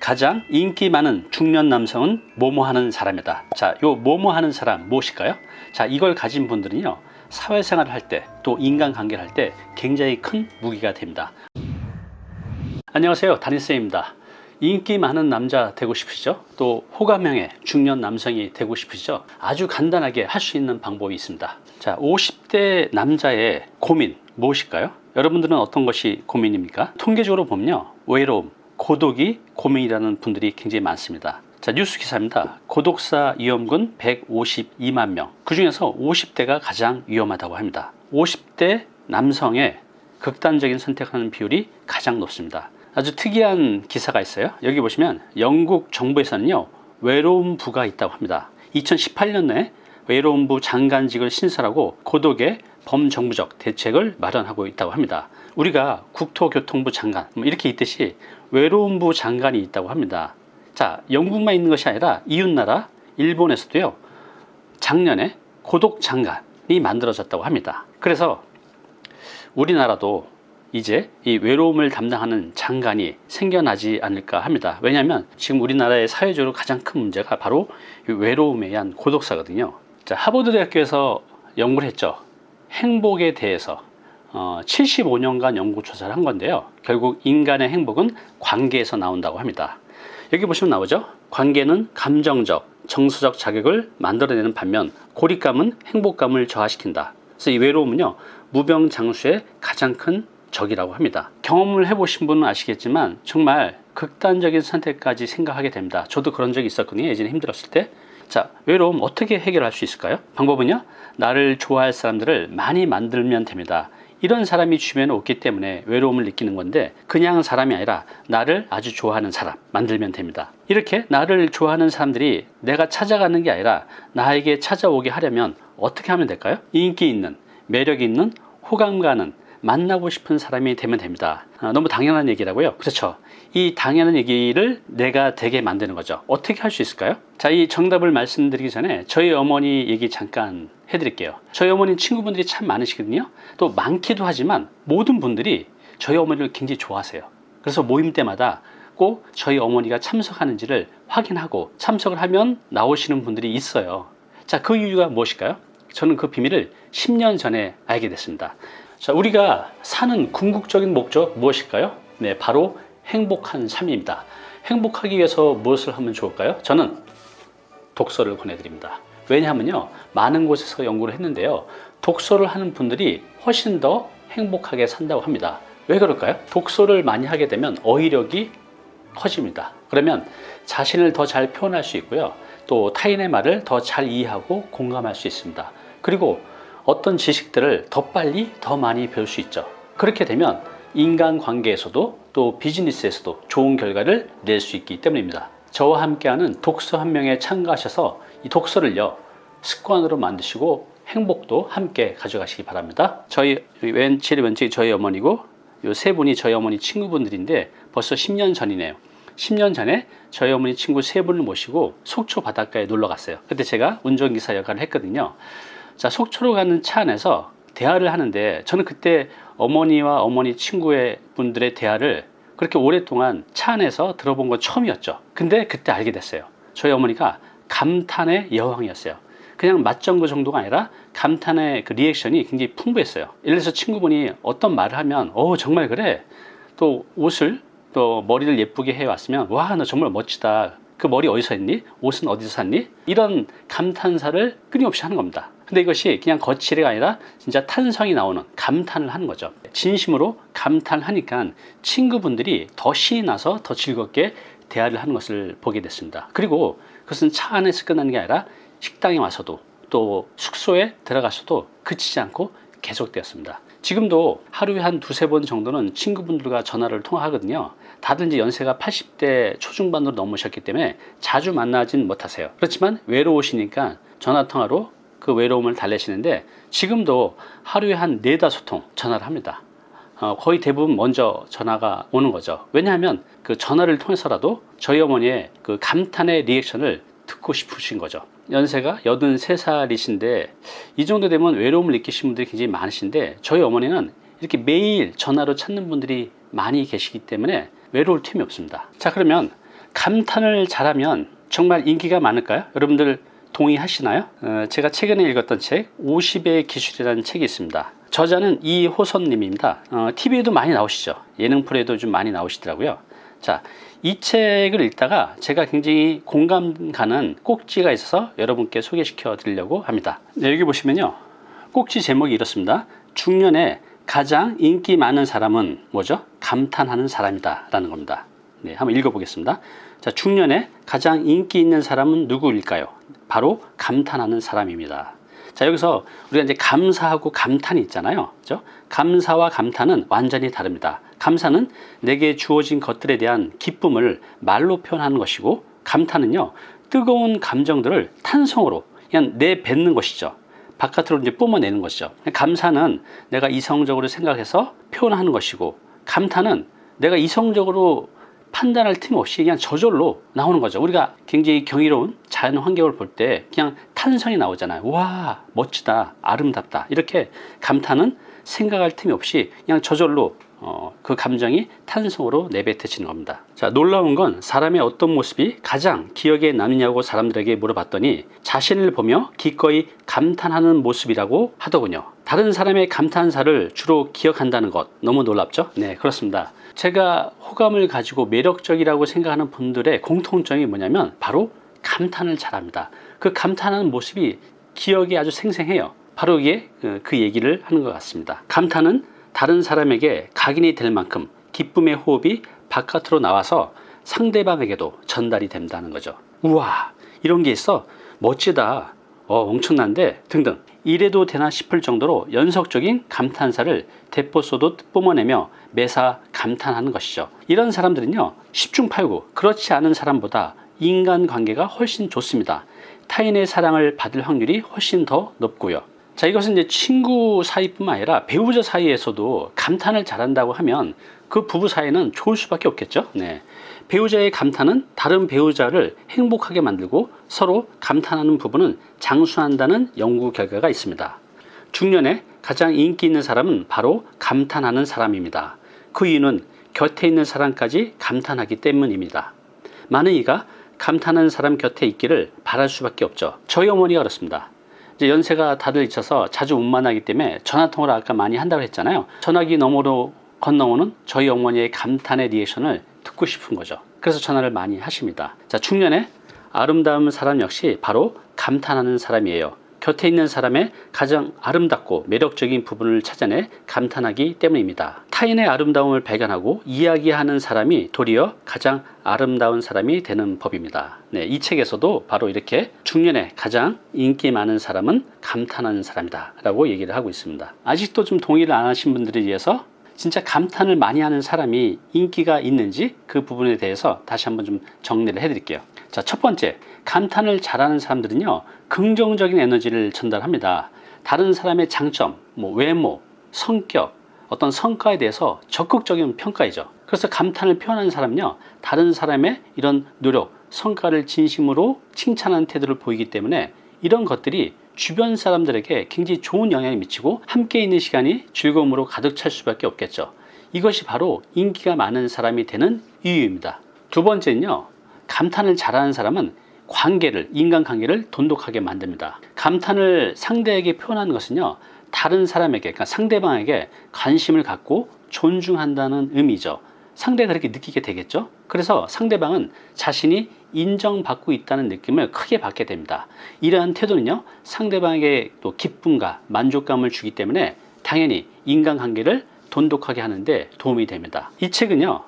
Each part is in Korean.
가장 인기 많은 중년 남성은 뭐뭐 하는 사람이다. 자, 요 뭐뭐 하는 사람 무엇일까요? 자, 이걸 가진 분들은요, 사회생활을 할 때, 또 인간관계를 할 때 굉장히 큰 무기가 됩니다. 안녕하세요, 담임쌤입니다. 인기 많은 남자 되고 싶으시죠? 또 호감형의 중년 남성이 되고 싶으시죠? 아주 간단하게 할 수 있는 방법이 있습니다. 자, 50대 남자의 고민 무엇일까요? 여러분들은 어떤 것이 고민입니까? 통계적으로 보면요, 외로움, 고독이 고민이라는 분들이 굉장히 많습니다. 자, 뉴스 기사입니다. 고독사 위험군 152만 명. 그 중에서 50대가 가장 위험하다고 합니다. 50대 남성의 극단적인 선택하는 비율이 가장 높습니다. 아주 특이한 기사가 있어요. 여기 보시면 영국 정부에서는요, 외로움부가 있다고 합니다. 2018년에 외로움부 장관직을 신설하고 고독의 범정부적 대책을 마련하고 있다고 합니다. 우리가 국토교통부 장관 이렇게 있듯이 외로움부 장관이 있다고 합니다. 자, 영국만 있는 것이 아니라 이웃나라 일본에서도요, 작년에 고독 장관이 만들어졌다고 합니다. 그래서 우리나라도 이제 이 외로움을 담당하는 장관이 생겨나지 않을까 합니다. 왜냐하면 지금 우리나라의 사회적으로 가장 큰 문제가 바로 외로움에 의한 고독사거든요. 자, 하버드 대학교에서 연구를 했죠. 행복에 대해서 75년간 연구조사를 한 건데요, 결국 인간의 행복은 관계에서 나온다고 합니다. 여기 보시면 나오죠. 관계는 감정적, 정서적 자극을 만들어내는 반면 고립감은 행복감을 저하시킨다. 그래서 이 외로움은요, 무병장수의 가장 큰 적이라고 합니다. 경험을 해보신 분은 아시겠지만 정말 극단적인 선택까지 생각하게 됩니다. 저도 그런 적이 있었거든요, 예전에 힘들었을 때. 자, 외로움 어떻게 해결할 수 있을까요? 방법은요, 나를 좋아할 사람들을 많이 만들면 됩니다. 이런 사람이 주변에 없기 때문에 외로움을 느끼는 건데, 그냥 사람이 아니라 나를 아주 좋아하는 사람 만들면 됩니다. 이렇게 나를 좋아하는 사람들이 내가 찾아가는 게 아니라 나에게 찾아오게 하려면 어떻게 하면 될까요? 인기 있는, 매력 있는, 호감 가는, 만나고 싶은 사람이 되면 됩니다. 너무 당연한 얘기라고요? 그렇죠. 이 당연한 얘기를 내가 되게 만드는 거죠. 어떻게 할 수 있을까요? 자, 이 정답을 말씀드리기 전에 저희 어머니 얘기 잠깐 해드릴게요. 저희 어머니 친구분들이 참 많으시거든요. 또 많기도 하지만 모든 분들이 저희 어머니를 굉장히 좋아하세요. 그래서 모임 때마다 꼭 저희 어머니가 참석하는지를 확인하고 참석을 하면 나오시는 분들이 있어요. 자, 그 이유가 무엇일까요? 저는 그 비밀을 10년 전에 알게 됐습니다. 자, 우리가 사는 궁극적인 목적 무엇일까요? 네, 바로 행복한 삶입니다. 행복하기 위해서 무엇을 하면 좋을까요? 저는 독서를 권해드립니다. 왜냐하면요, 많은 곳에서 연구를 했는데요, 독서를 하는 분들이 훨씬 더 행복하게 산다고 합니다. 왜 그럴까요? 독서를 많이 하게 되면 어휘력이 커집니다. 그러면 자신을 더 잘 표현할 수 있고요, 또 타인의 말을 더 잘 이해하고 공감할 수 있습니다. 그리고 어떤 지식들을 더 빨리 더 많이 배울 수 있죠. 그렇게 되면 인간관계에서도 또 비즈니스에서도 좋은 결과를 낼 수 있기 때문입니다. 저와 함께하는 독서 한 명에 참가하셔서 이 독서를요, 습관으로 만드시고 행복도 함께 가져가시기 바랍니다. 저희 왼쪽이 저희 어머니고, 이 세 분이 저희 어머니 친구분들인데 벌써 10년 전이네요. 10년 전에 저희 어머니 친구 세 분을 모시고 속초 바닷가에 놀러 갔어요. 그때 제가 운전기사 역할을 했거든요. 자, 속초로 가는 차 안에서 대화를 하는데, 저는 그때 어머니와 어머니 친구의 분들의 대화를 그렇게 오랫동안 차 안에서 들어본 건 처음이었죠. 근데 그때 알게 됐어요. 저희 어머니가 감탄의 여왕이었어요. 그냥 맞장구 정도가 아니라 감탄의 그 리액션이 굉장히 풍부했어요. 예를 들어서 친구분이 어떤 말을 하면 정말 그래, 또 옷을 또 머리를 예쁘게 해왔으면 와, 너 정말 멋지다, 그 머리 어디서 했니? 옷은 어디서 샀니? 이런 감탄사를 끊임없이 하는 겁니다. 근데 이것이 그냥 거칠이가 아니라 진짜 탄성이 나오는 감탄을 하는 거죠. 진심으로 감탄을 하니까 친구분들이 더 신이 나서 더 즐겁게 대화를 하는 것을 보게 됐습니다. 그리고 그것은 차 안에서 끝나는 게 아니라 식당에 와서도 또 숙소에 들어가서도 그치지 않고 계속되었습니다. 지금도 하루에 한 두세 번 정도는 친구분들과 전화를 통화하거든요. 다들 이제 연세가 80대 초중반으로 넘으셨기 때문에 자주 만나진 못하세요. 그렇지만 외로우시니까 전화통화로 그 외로움을 달래시는데, 지금도 하루에 한 4-5통 전화를 합니다. 거의 대부분 먼저 전화가 오는 거죠. 왜냐하면 그 전화를 통해서라도 저희 어머니의 그 감탄의 리액션을 듣고 싶으신 거죠. 연세가 83살이신데 이 정도 되면 외로움을 느끼시는 분들이 굉장히 많으신데, 저희 어머니는 이렇게 매일 전화로 찾는 분들이 많이 계시기 때문에 외로울 틈이 없습니다. 자, 그러면 감탄을 잘하면 정말 인기가 많을까요? 여러분들 동의하시나요? 제가 최근에 읽었던 책 50의 기술이라는 책이 있습니다. 저자는 이호선님입니다. TV에도 많이 나오시죠. 예능 프로에도 좀 많이 나오시더라고요. 자, 이 책을 읽다가 제가 굉장히 공감 가는 꼭지가 있어서 여러분께 소개시켜 드리려고 합니다. 네, 여기 보시면요, 꼭지 제목이 이렇습니다. 중년에 가장 인기 많은 사람은 뭐죠? 감탄하는 사람이다 라는 겁니다. 네, 한번 읽어보겠습니다. 자, 중년에 가장 인기 있는 사람은 누구일까요? 바로 감탄하는 사람입니다. 자, 여기서 우리가 이제 감사하고 감탄이 있잖아요. 그죠? 감사와 감탄은 완전히 다릅니다. 감사는 내게 주어진 것들에 대한 기쁨을 말로 표현하는 것이고, 감탄은요, 뜨거운 감정들을 탄성으로 그냥 내뱉는 것이죠. 바깥으로 이제 뿜어내는 것이죠. 감사는 내가 이성적으로 생각해서 표현하는 것이고, 감탄은 내가 이성적으로 판단할 틈 없이 그냥 저절로 나오는 거죠. 우리가 굉장히 경이로운 자연 환경을 볼 때 그냥 탄성이 나오잖아요. 와, 멋지다, 아름답다. 이렇게 감탄은 생각할 틈이 없이 그냥 저절로 그 감정이 탄성으로 내뱉어지는 겁니다. 자, 놀라운 건 사람의 어떤 모습이 가장 기억에 남냐고 사람들에게 물어봤더니 자신을 보며 기꺼이 감탄하는 모습이라고 하더군요. 다른 사람의 감탄사를 주로 기억한다는 것, 너무 놀랍죠? 네, 그렇습니다. 제가 호감을 가지고 매력적이라고 생각하는 분들의 공통점이 뭐냐면 바로 감탄을 잘합니다. 그 감탄하는 모습이 기억에 아주 생생해요. 바로 이게 그 얘기를 하는 것 같습니다. 감탄은 다른 사람에게 각인이 될 만큼 기쁨의 호흡이 바깥으로 나와서 상대방에게도 전달이 된다는 거죠. 우와, 이런 게 있어, 멋지다, 엄청난데 등등, 이래도 되나 싶을 정도로 연속적인 감탄사를 대포 쏘듯 뿜어내며 매사 감탄하는 것이죠. 이런 사람들은요, 10중 8구 그렇지 않은 사람보다 인간관계가 훨씬 좋습니다. 타인의 사랑을 받을 확률이 훨씬 더 높고요. 자, 이것은 이제 친구 사이뿐만 아니라 배우자 사이에서도 감탄을 잘한다고 하면 그 부부 사이는 좋을 수밖에 없겠죠. 네. 배우자의 감탄은 다른 배우자를 행복하게 만들고 서로 감탄하는 부부는 장수한다는 연구 결과가 있습니다. 중년에 가장 인기 있는 사람은 바로 감탄하는 사람입니다. 그 이유는 곁에 있는 사람까지 감탄하기 때문입니다. 많은 이가 감탄하는 사람 곁에 있기를 바랄 수밖에 없죠. 저희 어머니가 그렇습니다. 이제 연세가 다들 있어서 자주 못 만나기 때문에 전화통화를 아까 많이 한다고 했잖아요. 전화기 너머로 건너오는 저희 어머니의 감탄의 리액션을 듣고 싶은 거죠. 그래서 전화를 많이 하십니다. 자, 중년에 아름다운 사람 역시 바로 감탄하는 사람이에요. 곁에 있는 사람의 가장 아름답고 매력적인 부분을 찾아내 감탄하기 때문입니다. 타인의 아름다움을 발견하고 이야기하는 사람이 도리어 가장 아름다운 사람이 되는 법입니다. 네, 이 책에서도 바로 이렇게 중년에 가장 인기 많은 사람은 감탄하는 사람이다 라고 얘기를 하고 있습니다. 아직도 좀 동의를 안 하신 분들에 의해서 진짜 감탄을 많이 하는 사람이 인기가 있는지 그 부분에 대해서 다시 한번 좀 정리를 해드릴게요. 자, 첫 번째, 감탄을 잘하는 사람들은요, 긍정적인 에너지를 전달합니다. 다른 사람의 장점, 외모, 성격, 어떤 성과에 대해서 적극적인 평가이죠. 그래서 감탄을 표현하는 사람은요, 다른 사람의 이런 노력, 성과를 진심으로 칭찬하는 태도를 보이기 때문에 이런 것들이 주변 사람들에게 굉장히 좋은 영향을 미치고 함께 있는 시간이 즐거움으로 가득 찰 수밖에 없겠죠. 이것이 바로 인기가 많은 사람이 되는 이유입니다. 두 번째는요, 감탄을 잘하는 사람은 인간관계를 돈독하게 만듭니다. 감탄을 상대에게 표현하는 것은요, 다른 사람에게, 그러니까 상대방에게 관심을 갖고 존중한다는 의미죠. 상대가 그렇게 느끼게 되겠죠. 그래서 상대방은 자신이 인정받고 있다는 느낌을 크게 받게 됩니다. 이러한 태도는요, 상대방에게 또 기쁨과 만족감을 주기 때문에 당연히 인간관계를 돈독하게 하는데 도움이 됩니다. 이 책은요,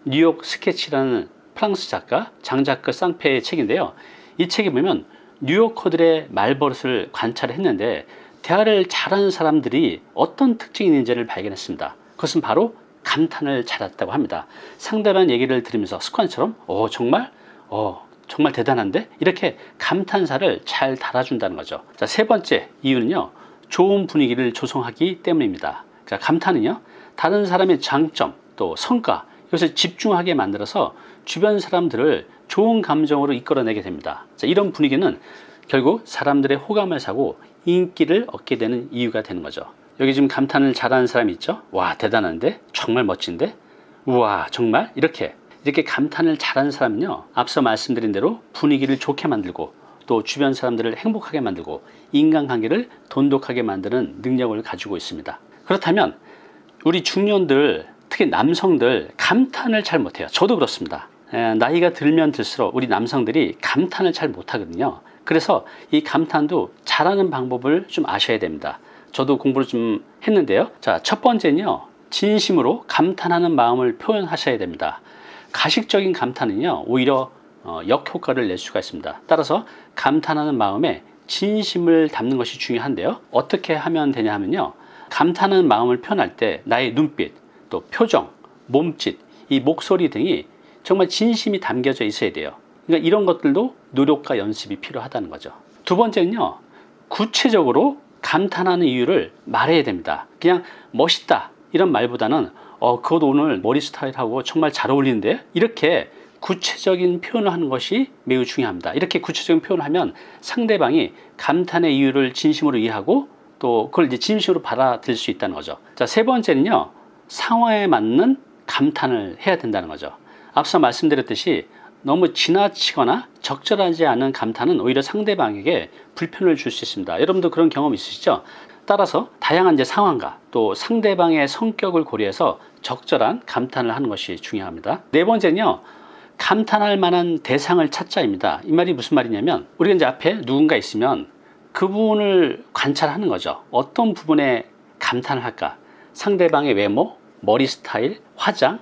뉴욕 스케치라는 프랑스 작가 장자크 쌍페의 책인데요, 이 책에 보면 뉴요커들의 말버릇을 관찰했는데 대화를 잘하는 사람들이 어떤 특징이 있는지를 발견했습니다. 그것은 바로 감탄을 잘했다고 합니다. 상대방 얘기를 들으면서 습관처럼 정말 대단한데? 이렇게 감탄사를 잘 달아준다는 거죠. 자, 세 번째 이유는요, 좋은 분위기를 조성하기 때문입니다. 자, 감탄은요, 다른 사람의 장점 또 성과, 이것을 집중하게 만들어서 주변 사람들을 좋은 감정으로 이끌어내게 됩니다. 자, 이런 분위기는 결국 사람들의 호감을 사고 인기를 얻게 되는 이유가 되는 거죠. 여기 지금 감탄을 잘하는 사람이 있죠? 와, 대단한데? 정말 멋진데? 우와, 정말? 이렇게 이렇게 감탄을 잘하는 사람은요, 앞서 말씀드린 대로 분위기를 좋게 만들고 또 주변 사람들을 행복하게 만들고 인간관계를 돈독하게 만드는 능력을 가지고 있습니다. 그렇다면 우리 중년들, 특히 남성들 감탄을 잘 못해요. 저도 그렇습니다. 나이가 들면 들수록 우리 남성들이 감탄을 잘 못하거든요. 그래서 이 감탄도 잘하는 방법을 좀 아셔야 됩니다. 저도 공부를 좀 했는데요. 자, 첫 번째는요, 진심으로 감탄하는 마음을 표현하셔야 됩니다. 가식적인 감탄은요, 오히려 역효과를 낼 수가 있습니다. 따라서 감탄하는 마음에 진심을 담는 것이 중요한데요. 어떻게 하면 되냐 하면요, 감탄하는 마음을 표현할 때 나의 눈빛, 또 표정, 몸짓, 이 목소리 등이 정말 진심이 담겨져 있어야 돼요. 그러니까 이런 것들도 노력과 연습이 필요하다는 거죠. 두 번째는요, 구체적으로 감탄하는 이유를 말해야 됩니다. 그냥 멋있다 이런 말보다는 그것 오늘 머리 스타일하고 정말 잘 어울리는데, 이렇게 구체적인 표현을 하는 것이 매우 중요합니다. 이렇게 구체적인 표현을 하면 상대방이 감탄의 이유를 진심으로 이해하고 또 그걸 이제 진심으로 받아들일 수 있다는 거죠. 자, 세 번째는요, 상황에 맞는 감탄을 해야 된다는 거죠. 앞서 말씀드렸듯이 너무 지나치거나 적절하지 않은 감탄은 오히려 상대방에게 불편을 줄 수 있습니다. 여러분도 그런 경험 있으시죠? 따라서 다양한 이제 상황과 또 상대방의 성격을 고려해서 적절한 감탄을 하는 것이 중요합니다. 네 번째는요, 감탄할 만한 대상을 찾자입니다. 이 말이 무슨 말이냐면, 우리가 이제 앞에 누군가 있으면 그분을 관찰하는 거죠. 어떤 부분에 감탄을 할까? 상대방의 외모, 머리 스타일, 화장,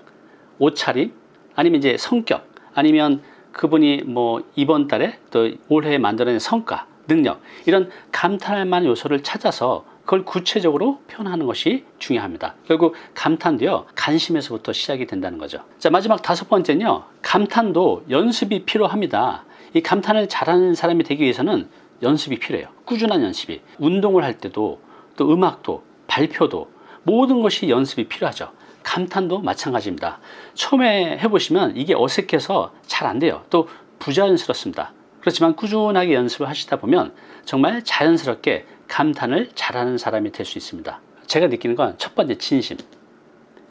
옷차림, 아니면 이제 성격, 아니면 그분이 뭐 이번 달에 또 올해 만들어낸 성과, 능력, 이런 감탄할 만한 요소를 찾아서 그걸 구체적으로 표현하는 것이 중요합니다. 결국 감탄도요, 관심에서부터 시작이 된다는 거죠. 자, 마지막 다섯 번째는요, 감탄도 연습이 필요합니다. 이 감탄을 잘하는 사람이 되기 위해서는 연습이 필요해요. 꾸준한 연습이. 운동을 할 때도, 또 음악도, 발표도, 모든 것이 연습이 필요하죠. 감탄도 마찬가지입니다. 처음에 해보시면 이게 어색해서 잘 안 돼요. 또 부자연스럽습니다. 그렇지만 꾸준하게 연습을 하시다 보면 정말 자연스럽게 감탄을 잘하는 사람이 될 수 있습니다. 제가 느끼는 건 첫 번째 진심,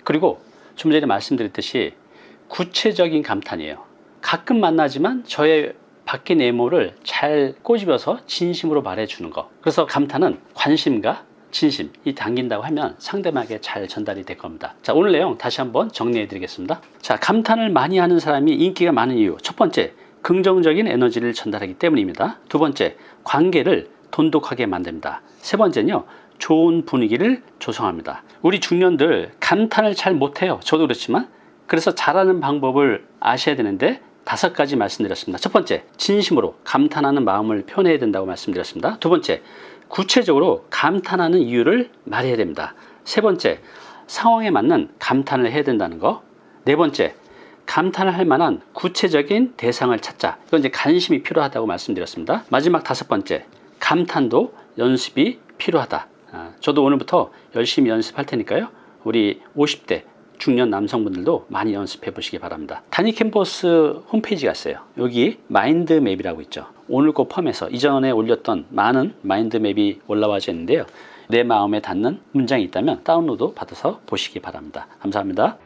그리고 좀 전에 말씀드렸듯이 구체적인 감탄이에요. 가끔 만나지만 저의 바뀐 외모를 잘 꼬집어서 진심으로 말해주는 거. 그래서 감탄은 관심과 진심, 이 담긴다고 하면 상대방에게 잘 전달이 될 겁니다. 자, 오늘 내용 다시 한번 정리해 드리겠습니다. 자, 감탄을 많이 하는 사람이 인기가 많은 이유. 첫 번째, 긍정적인 에너지를 전달하기 때문입니다. 두 번째, 관계를 돈독하게 만듭니다. 세 번째는요, 좋은 분위기를 조성합니다. 우리 중년들 감탄을 잘 못해요. 저도 그렇지만. 그래서 잘하는 방법을 아셔야 되는데 5가지 말씀드렸습니다. 첫 번째, 진심으로 감탄하는 마음을 표현해야 된다고 말씀드렸습니다. 두 번째, 구체적으로 감탄하는 이유를 말해야 됩니다. 세 번째, 상황에 맞는 감탄을 해야 된다는 거. 네 번째, 감탄을 할 만한 구체적인 대상을 찾자. 이건 이제 관심이 필요하다고 말씀드렸습니다. 마지막 5번째, 감탄도 연습이 필요하다. 저도 오늘부터 열심히 연습할 테니까요, 우리 50대 중년 남성분들도 많이 연습해 보시기 바랍니다. 단위 캠퍼스 홈페이지가 있어요. 여기 마인드맵이라고 있죠. 오늘 거 포함해서 이전에 올렸던 많은 마인드맵이 올라와 있는데요, 내 마음에 닿는 문장이 있다면 다운로드 받아서 보시기 바랍니다. 감사합니다.